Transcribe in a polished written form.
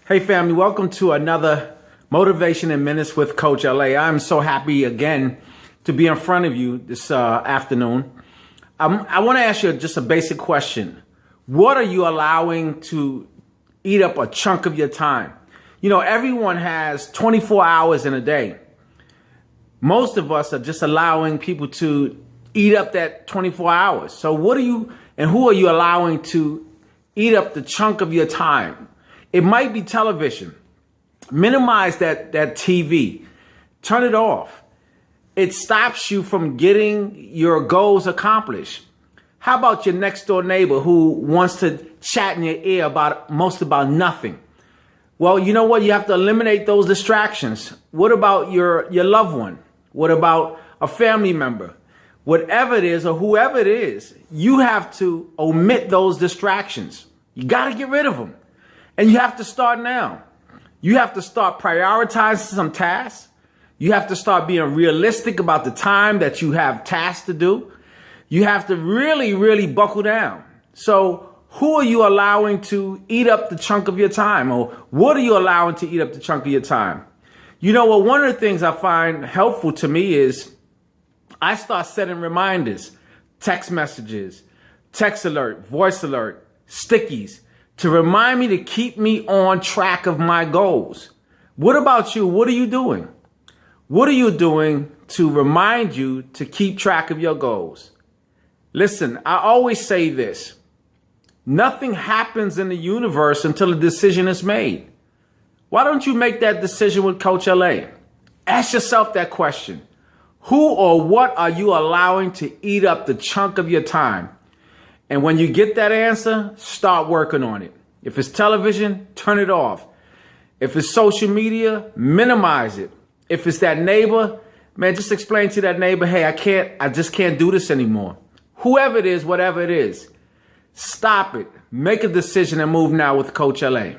Hey family, welcome to another Motivation in Minutes with Coach LA. I'm so happy again to be in front of you this afternoon. I want to ask you just a basic question. What are you allowing to eat up a chunk of your time? You know, everyone has 24 hours in a day. Most of us are just allowing people to eat up that 24 hours. So what are you and who are you allowing to eat up the chunk of your time? It might be television. Minimize that TV. Turn it off. It stops you from getting your goals accomplished. How about your next door neighbor who wants to chat in your ear about nothing? Well, you know what? You have to eliminate those distractions. What about your loved one? What about a family member? Whatever it is or whoever it is, you have to omit those distractions. You got to get rid of them. And you have to start now. You have to start prioritizing some tasks. You have to start being realistic about the time that you have tasks to do. You have to really buckle down. So who are you allowing to eat up the chunk of your time? Or what are you allowing to eat up the chunk of your time? You know what? One of the things I find helpful to me is I start setting reminders, text messages, text alert, voice alert, stickies, to remind me to keep me on track of my goals. What about you? What are you doing? What are you doing to remind you to keep track of your goals? Listen, I always say this. Nothing happens in the universe until a decision is made. Why don't you make that decision with Coach LA? Ask yourself that question. Who or what are you allowing to eat up the chunk of your time? And when you get that answer, start working on it. If it's television, turn it off. If it's social media, minimize it. If it's that neighbor, man, just explain to that neighbor, hey, I just can't do this anymore. Whoever it is, whatever it is, stop it. Make a decision and move now with Coach LA.